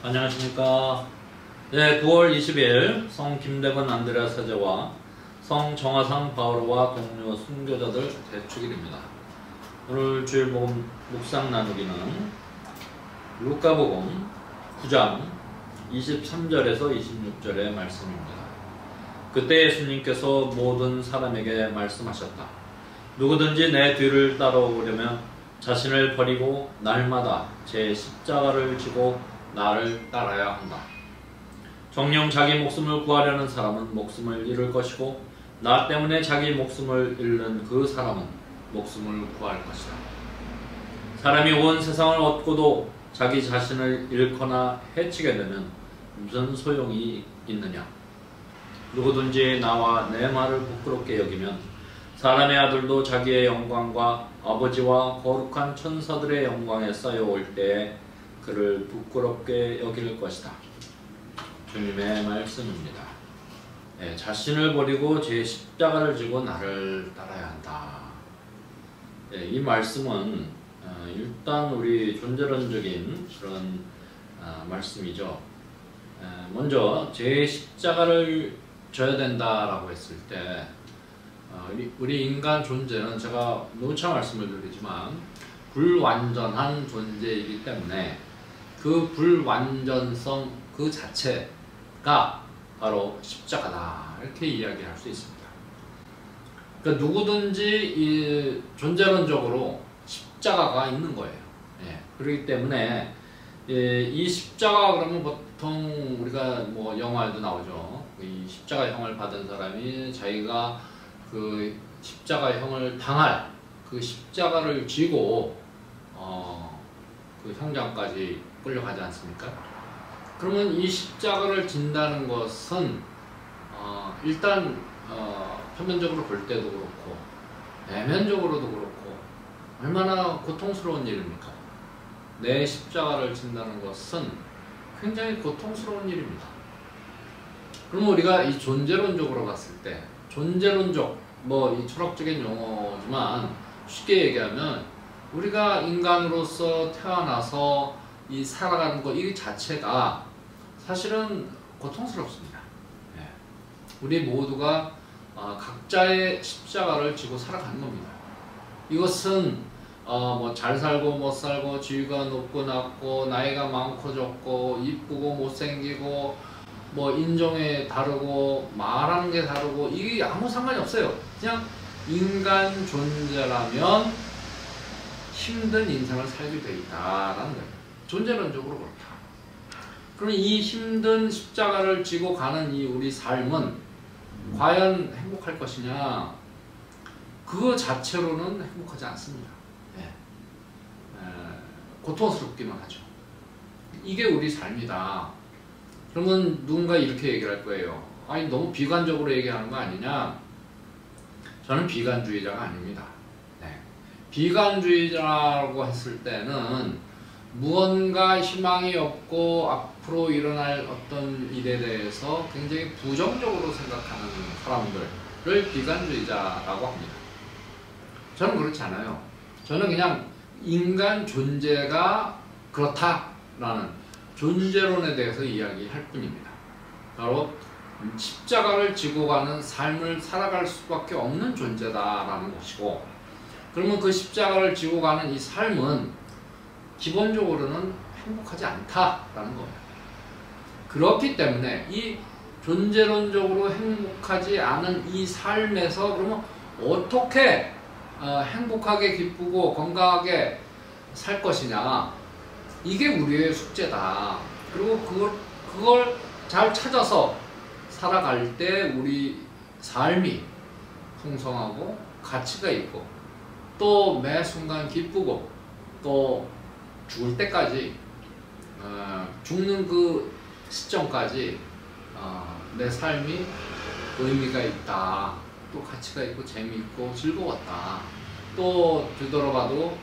안녕하십니까. 네, 9월 20일 성 김대건 안드레아 사제와 성 정화상 바오로와 동료 순교자들 대축일입니다. 오늘 주일 묵상 나누기는 루카복음 9장 23절에서 26절의 말씀입니다. 그때 예수님께서 모든 사람에게 말씀하셨다. 누구든지 내 뒤를 따라오려면 자신을 버리고 날마다 제 십자가를 지고 나를 따라야 한다. 정녕 자기 목숨을 구하려는 사람은 목숨을 잃을 것이고 나 때문에 자기 목숨을 잃는 그 사람은 목숨을 구할 것이다. 사람이 온 세상을 얻고도 자기 자신을 잃거나 해치게 되면 무슨 소용이 있느냐. 누구든지 나와 내 말을 부끄럽게 여기면 사람의 아들도 자기의 영광과 아버지와 거룩한 천사들의 영광에 쌓여올 때에 그를 부끄럽게 여길 것이다. 주님의 말씀입니다. 네, 자신을 버리고 제 십자가를 지고 나를 따라야 한다. 네, 이 말씀은 일단 우리 존재론적인 그런 말씀이죠. 먼저 제 십자가를 져야 된다라고 했을 때 우리 인간 존재는 제가 누차 말씀을 드리지만 불완전한 존재이기 때문에 그 불완전성 그 자체가 바로 십자가다 이렇게 이야기할 수 있습니다. 그러니까 누구든지 이 존재론적으로 십자가가 있는 거예요. 예, 그렇기 때문에 이 십자가 그러면 보통 우리가 뭐 영화에도 나오죠. 이 십자가형을 받은 사람이 자기가 그 십자가형을 당할 그 십자가를 쥐고 그 형장까지 끌려가지 않습니까? 그러면 이 십자가를 진다는 것은 일단 표면적으로 볼 때도 그렇고 내면적으로도 그렇고 얼마나 고통스러운 일입니까? 내 십자가를 진다는 것은 굉장히 고통스러운 일입니다. 그럼 우리가 이 존재론적으로 봤을 때 존재론적 뭐 이 철학적인 용어지만 쉽게 얘기하면 우리가 인간으로서 태어나서 이 살아가는 것 이 자체가 사실은 고통스럽습니다. 네. 우리 모두가 각자의 십자가를 지고 살아가는 겁니다. 이것은 뭐 잘 살고 못 살고 지위가 높고 낮고 나이가 많고 적고 이쁘고 못생기고 뭐 인종에 다르고 말하는 게 다르고 이게 아무 상관이 없어요. 그냥 인간 존재라면 힘든 인생을 살게 돼 있다라는 거예요. 존재론적으로 그렇다. 그럼 이 힘든 십자가를 지고 가는 이 우리 삶은 과연 행복할 것이냐? 그 자체로는 행복하지 않습니다. 네. 고통스럽기만 하죠. 이게 우리 삶이다. 그러면 누군가 이렇게 얘기를 할 거예요. 아니 너무 비관적으로 얘기하는 거 아니냐? 저는 비관주의자가 아닙니다. 네. 비관주의자라고 했을 때는 무언가 희망이 없고 앞으로 일어날 어떤 일에 대해서 굉장히 부정적으로 생각하는 사람들을 비관주의자라고 합니다. 저는 그렇지 않아요. 저는 그냥 인간 존재가 그렇다라는 존재론에 대해서 이야기할 뿐입니다. 바로 십자가를 지고 가는 삶을 살아갈 수밖에 없는 존재다라는 것이고, 그러면 그 십자가를 지고 가는 이 삶은 기본적으로는 행복하지 않다라는 거예요. 그렇기 때문에 이 존재론적으로 행복하지 않은 이 삶에서 그러면 어떻게 행복하게 기쁘고 건강하게 살 것이냐, 이게 우리의 숙제다. 그리고 그걸 잘 찾아서 살아갈 때 우리 삶이 풍성하고 가치가 있고 또 매 순간 기쁘고 또 죽을 때까지 죽는 그 시점까지 내 삶이 의미가 있다. 또 가치가 있고 재미있고 즐거웠다. 또 되돌아봐도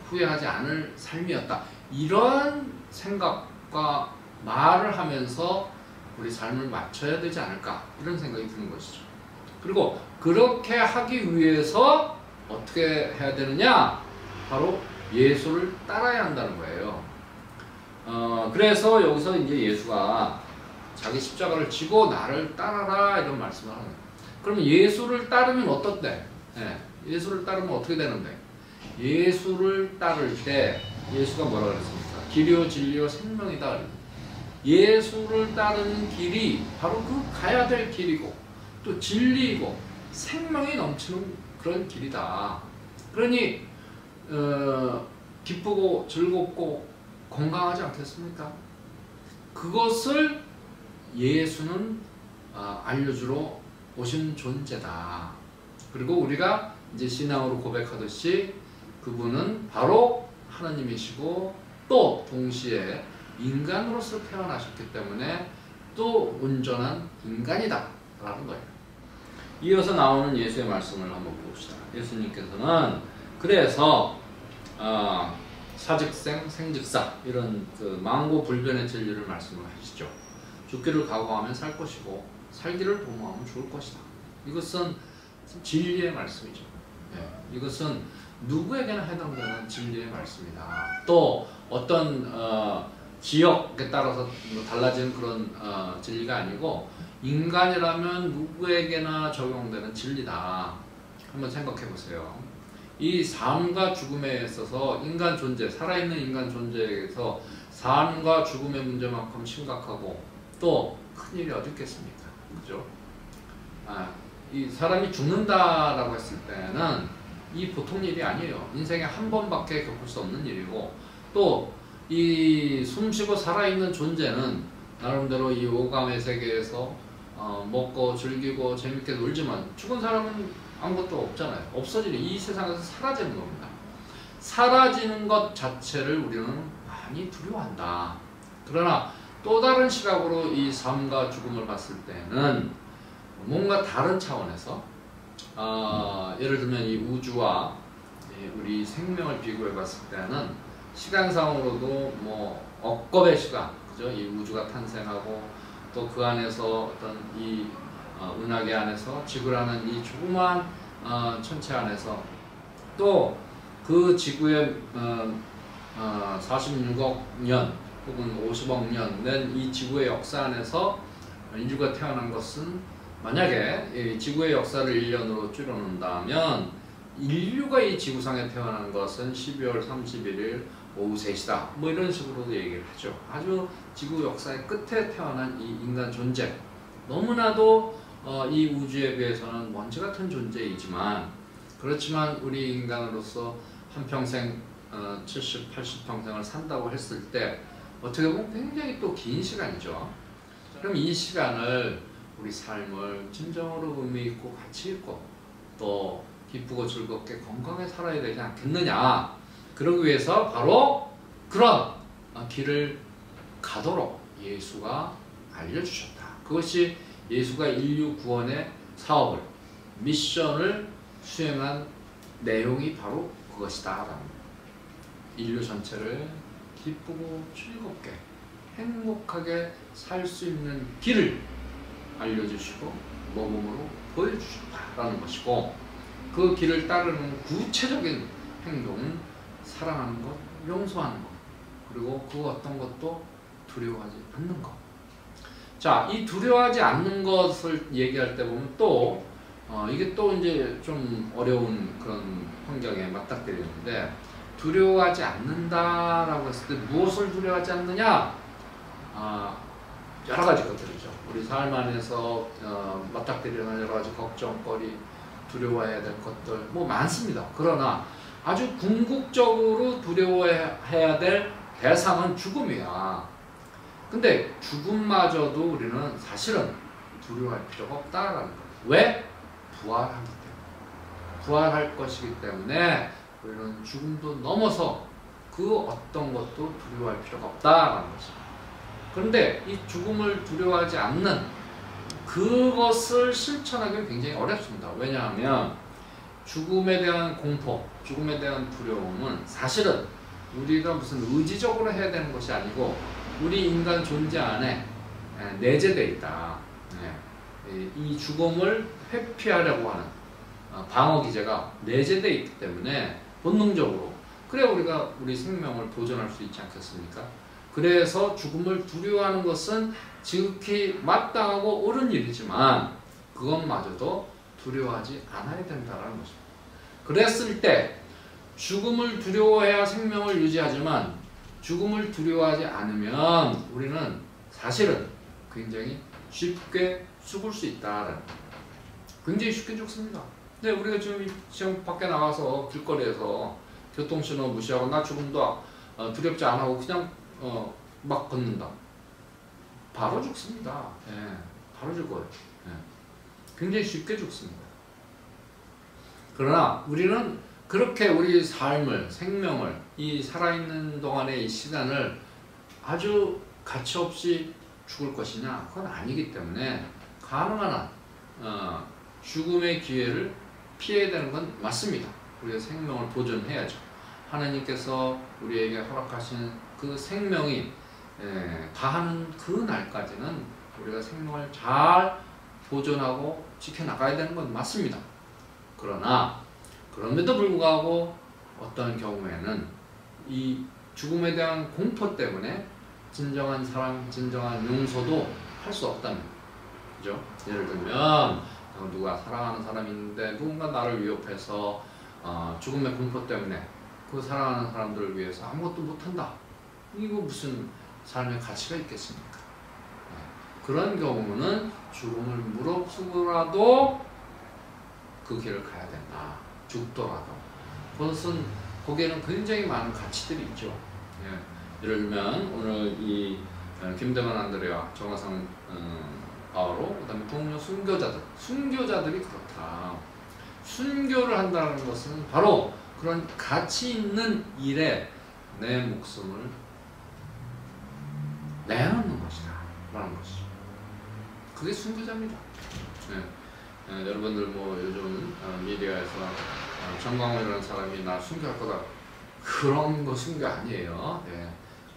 후회하지 않을 삶이었다. 이런 생각과 말을 하면서 우리 삶을 맞춰야 되지 않을까, 이런 생각이 드는 것이죠. 그리고 그렇게 하기 위해서 어떻게 해야 되느냐? 바로 예수를 따라야 한다는 거예요. 그래서 여기서 이제 예수가 자기 십자가를 지고 나를 따라라 이런 말씀을 하는 거예요. 그러면 예수를 따르면 어떻대? 예수를 따르면 어떻게 되는데? 예수를 따를 때 예수가 뭐라 그랬습니까? 길이요 진리요 생명이다. 예수를 따르는 길이 바로 그 가야 될 길이고 또 진리이고 생명이 넘치는 그런 길이다. 그러니 기쁘고 즐겁고 건강하지 않겠습니까? 그것을 예수는 알려주러 오신 존재다. 그리고 우리가 이제 신앙으로 고백하듯이 그분은 바로 하나님이시고 또 동시에 인간으로서 태어나셨기 때문에 또 온전한 인간이다 라는 거예요. 이어서 나오는 예수의 말씀을 한번 봅시다. 예수님께서는 그래서 사즉생, 생즉사 이런 그 만고불변의 진리를 말씀을 하시죠. 죽기를 각오하면 살 것이고 살기를 도모하면 죽을 것이다. 이것은 진리의 말씀이죠. 이것은 누구에게나 해당되는 진리의 말씀이다. 또 어떤 지역에 따라서 달라지는 그런 진리가 아니고 인간이라면 누구에게나 적용되는 진리다. 한번 생각해 보세요. 이 삶과 죽음에 있어서 인간 존재, 살아있는 인간 존재에서 삶과 죽음의 문제만큼 심각하고 또 큰일이 어디 있겠습니까? 그죠? 이 사람이 죽는다라고 했을 때는 이 보통 일이 아니에요. 인생에 한 번밖에 겪을 수 없는 일이고 또 이 숨쉬고 살아있는 존재는 나름대로 이 오감의 세계에서 먹고 즐기고 재밌게 놀지만 죽은 사람은 아무것도 없잖아요. 없어지는 이 세상에서 사라지는 겁니다. 사라지는 것 자체를 우리는 많이 두려워한다. 그러나 또 다른 시각으로 이 삶과 죽음을 봤을 때는 뭔가 다른 차원에서 예를 들면 이 우주와 우리 생명을 비교해 봤을 때는 시간상으로도 뭐 억겁의 시간, 그죠? 이 우주가 탄생하고 또 그 안에서 어떤 이 은하계 안에서 지구라는 이 조그마한 천체 안에서 또 그 지구의 46억 년 혹은 50억 년 된 이 지구의 역사 안에서 인류가 태어난 것은 만약에 이 지구의 역사를 1년으로 줄여놓는다면 인류가 이 지구상에 태어난 것은 12월 31일 오후 3시다. 뭐 이런 식으로도 얘기를 하죠. 아주 지구 역사의 끝에 태어난 이 인간 존재. 너무나도 이 우주에 비해서는 먼지 같은 존재이지만 그렇지만 우리 인간으로서 한평생 70, 80평생을 산다고 했을 때 어떻게 보면 굉장히 또 긴 시간이죠. 그럼 이 시간을 우리 삶을 진정으로 의미 있고 가치 있고 또 기쁘고 즐겁게 건강하게 살아야 되지 않겠느냐. 그러기 위해서 바로 그런 길을 가도록 예수가 알려주셨다. 그것이 예수가 인류 구원의 사업을, 미션을 수행한 내용이 바로 그것이다. 인류 전체를 기쁘고 즐겁게 행복하게 살 수 있는 길을 알려주시고 모범으로 보여주셨다라는 것이고 그 길을 따르는 구체적인 행동은 사랑하는 것, 용서하는 것 그리고 그 어떤 것도 두려워하지 않는 것. 자, 이 두려워하지 않는 것을 얘기할 때 보면 또 이게 또 이제 좀 어려운 그런 환경에 맞닥뜨리는데 두려워하지 않는다라고 했을 때 무엇을 두려워하지 않느냐? 여러 가지 것들이죠. 우리 삶 안에서 맞닥뜨리는 여러 가지 걱정거리, 두려워해야 될 것들 뭐 많습니다. 그러나 아주 궁극적으로 두려워해야 될 대상은 죽음이야. 근데 죽음마저도 우리는 사실은 두려워할 필요가 없다라는 거예요. 왜? 부활하기 때문에. 부활할 것이기 때문에 우리는 죽음도 넘어서 그 어떤 것도 두려워할 필요가 없다라는 것입니다. 그런데 이 죽음을 두려워하지 않는 그것을 실천하기는 굉장히 어렵습니다. 왜냐하면 죽음에 대한 공포, 죽음에 대한 두려움은 사실은 우리가 무슨 의지적으로 해야 되는 것이 아니고 우리 인간 존재 안에 내재되어 있다. 이 죽음을 회피하려고 하는 방어 기제가 내재되어 있기 때문에 본능적으로 그래 우리가 우리 생명을 보존할 수 있지 않겠습니까? 그래서 죽음을 두려워하는 것은 지극히 마땅하고 옳은 일이지만 그것마저도 두려워하지 않아야 된다는 것입니다. 그랬을 때 죽음을 두려워해야 생명을 유지하지만 죽음을 두려워하지 않으면 우리는 사실은 굉장히 쉽게 죽을 수 있다는, 굉장히 쉽게 죽습니다. 근데 우리가 지금 밖에 나가서 길거리에서 교통신호 무시하고 나 죽음도 두렵지 않아 하고 그냥 막 걷는다. 바로 죽습니다. 예, 바로 죽어요. 예, 굉장히 쉽게 죽습니다. 그러나 우리는 그렇게 우리 삶을, 생명을, 이 살아있는 동안의 이 시간을 아주 가치없이 죽을 것이냐? 그건 아니기 때문에 가능한 한 죽음의 기회를 피해야 되는 건 맞습니다. 우리가 생명을 보존해야죠. 하나님께서 우리에게 허락하신 그 생명이 다하는 그 날까지는 우리가 생명을 잘 보존하고 지켜나가야 되는 건 맞습니다. 그러나 그럼에도 불구하고 어떤 경우에는 이 죽음에 대한 공포 때문에 진정한 사랑, 진정한 용서도 할 수 없다는 거죠. 예를 들면 누가 사랑하는 사람이 있는데 누군가 나를 위협해서 죽음의 공포 때문에 그 사랑하는 사람들을 위해서 아무것도 못한다. 이거 무슨 삶의 가치가 있겠습니까? 그런 경우는 죽음을 무릅쓰고라도 그 길을 가야 된다. 죽더라도. 그것은 거기에는 굉장히 많은 가치들이 있죠. 예를 들면 오늘 이 김대만 안드레와 정화상 바오로, 그 다음에 동료 순교자들이 그렇다. 순교를 한다는 것은 바로 그런 가치 있는 일에 내 목숨을 내놓는 것이다 라는 것이죠. 그게 순교자입니다. 여러분들 뭐 요즘 미디어에서 정광훈이라는 사람이 나 순교할 거다, 그런 거 순교 아니에요.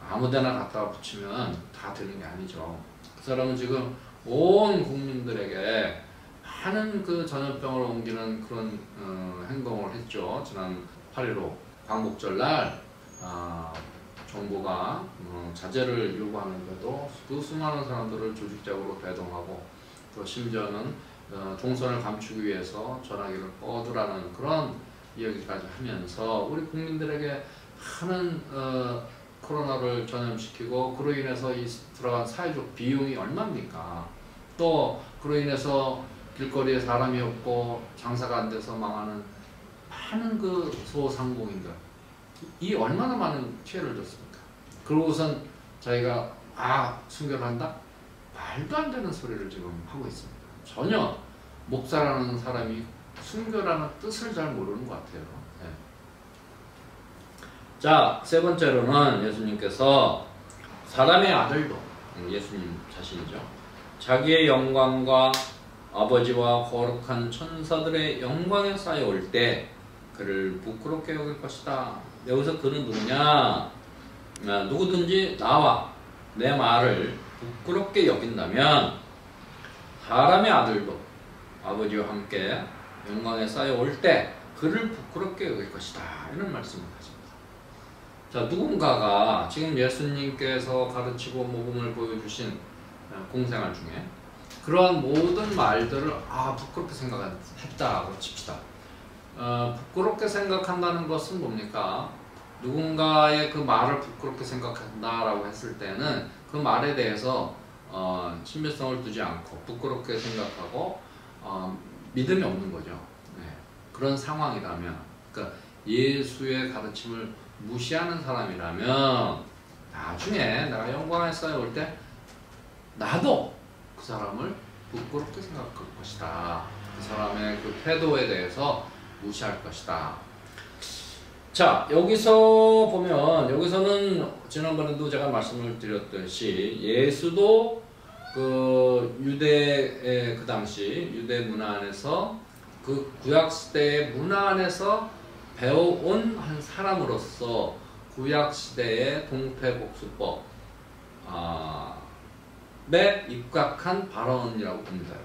아무데나 갖다 붙이면 다 되는 게 아니죠. 그 사람은 지금 온 국민들에게 많은 그 전염병을 옮기는 그런 행동을 했죠. 지난 8.15 광복절날 정부가 자제를 요구하는데도 그 수많은 사람들을 조직적으로 대동하고, 또 심지어는 동선을 감추기 위해서 전화기를 꺼두라는 그런 이야기까지 하면서 우리 국민들에게 많은 코로나를 전염시키고, 그로 인해서 이 들어간 사회적 비용이 얼마입니까? 또 그로 인해서 길거리에 사람이 없고 장사가 안 돼서 망하는 많은 그 소상공인들, 이 얼마나 많은 피해를 줬습니까? 그러고선 자기가 순교를 한다? 말도 안 되는 소리를 지금 하고 있습니다. 전혀 목사라는 사람이 순교라는 뜻을 잘 모르는 것 같아요. 자, 세 번째로는 예수님께서 사람의 아들도, 예수님 자신이죠, 자기의 영광과 아버지와 거룩한 천사들의 영광에 쌓여올 때 그를 부끄럽게 여길 것이다. 여기서 그는 누구냐? 누구든지 나와 내 말을 부끄럽게 여긴다면 사람의 아들도 아버지와 함께 영광에 쌓여올 때 그를 부끄럽게 여길 것이다. 이런 말씀을 하십니다. 자, 누군가가 지금 예수님께서 가르치고 복음을 보여주신 공생활 중에 그러한 모든 말들을 부끄럽게 생각했다고 칩시다. 부끄럽게 생각한다는 것은 뭡니까? 누군가의 그 말을 부끄럽게 생각한다라고 했을 때는 그 말에 대해서 신빙성을 두지 않고 부끄럽게 생각하고 믿음이 없는 거죠. 그런 상황이라면, 그러니까 예수의 가르침을 무시하는 사람이라면 나중에 내가 영광에 쌓여올 때 나도 그 사람을 부끄럽게 생각할 것이다. 그 사람의 그 태도에 대해서 무시할 것이다. 자, 여기서 보면, 여기서는 지난번에도 제가 말씀을 드렸듯이 예수도 그 유대의 그 당시 유대 문화 안에서, 그 구약 시대의 문화 안에서 배워온 한 사람으로서 구약 시대의 동패복수법 에 입각한 발언이라고 봅니다.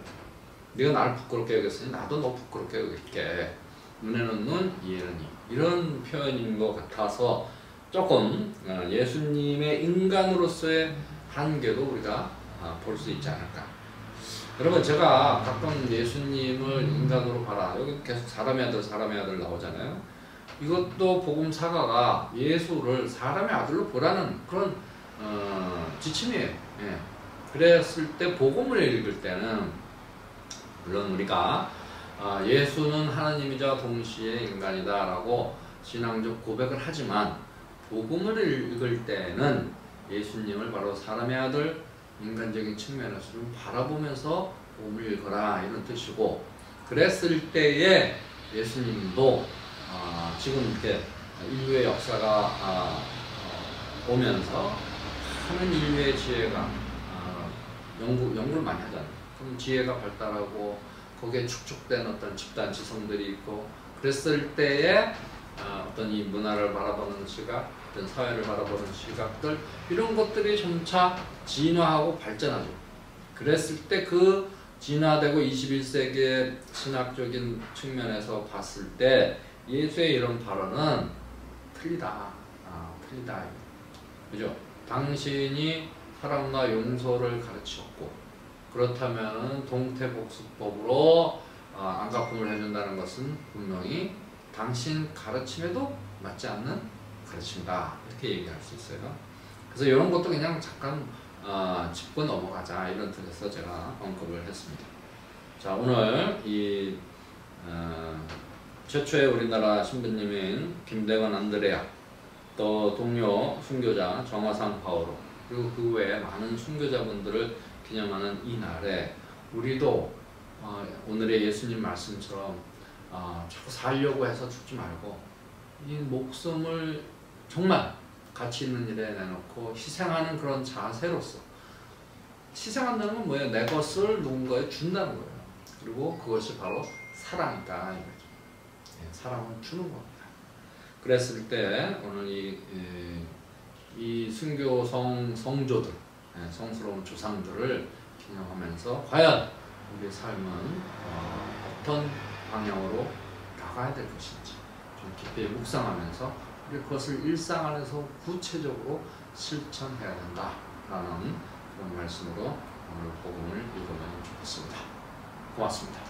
네가 나를 부끄럽게 여겼으니 나도 너 부끄럽게 여길게. 눈에는 눈, 이에는 이. 이런 표현인 것 같아서 조금 예수님의 인간으로서의 한계도 우리가 볼 수 있지 않을까. 여러분, 제가 가끔 예수님을 인간으로 봐라, 여기 계속 사람의 아들 나오잖아요. 이것도 복음사가가 예수를 사람의 아들로 보라는 그런 지침이에요. 예. 그랬을 때 복음을 읽을 때는 물론 우리가 예수는 하나님이자 동시에 인간이다 라고 신앙적 고백을 하지만, 복음을 읽을 때는 예수님을 바로 사람의 아들, 인간적인 측면에서 좀 바라보면서 복음을 읽어라 이런 뜻이고, 그랬을 때에 예수님도 지금 이렇게 인류의 역사가 오면서 많은 인류의 지혜가 연구를 많이 하잖아요. 그럼 지혜가 발달하고 거기에 축적된 어떤 집단 지성들이 있고, 그랬을 때에 어떤 이 문화를 바라보는 시각, 어떤 사회를 바라보는 시각들, 이런 것들이 점차 진화하고 발전하죠. 그랬을 때 그 진화되고 21세기의 신학적인 측면에서 봤을 때 예수의 이런 발언은 틀리다. 틀리다. 그죠? 당신이 사랑과 용서를 가르치셨고, 그렇다면 동태복수법으로 안갚음을 해준다는 것은 분명히 당신 가르침에도 맞지 않는 가르침이다. 이렇게 얘기할 수 있어요. 그래서 이런 것도 그냥 잠깐 짚고 넘어가자 이런 뜻에서 제가 언급을 했습니다. 자, 오늘 이 최초의 우리나라 신부님인 김대건 안드레아, 또 동료 순교자 정화상 바오로, 그리고 그 외에 많은 순교자분들을 기념하는 이 날에 우리도 오늘의 예수님 말씀처럼 자꾸 살려고 해서 죽지 말고 이 목숨을 정말 가치 있는 일에 내놓고 희생하는 그런 자세로서, 희생한다는 건 뭐예요? 내 것을 누군가에 준다는 거예요. 그리고 그것이 바로 사랑이다 이거죠. 사랑을 주는 겁니다. 그랬을 때 오늘 이 순교성 성조들, 성스러운 조상들을 기념하면서 과연 우리의 삶은 어떤 방향으로 나가야 될 것인지 좀 깊이 묵상하면서 우리 그것을 일상 안에서 구체적으로 실천해야 된다라는 그런 말씀으로 오늘 복음을 읽으면 좋겠습니다. 고맙습니다.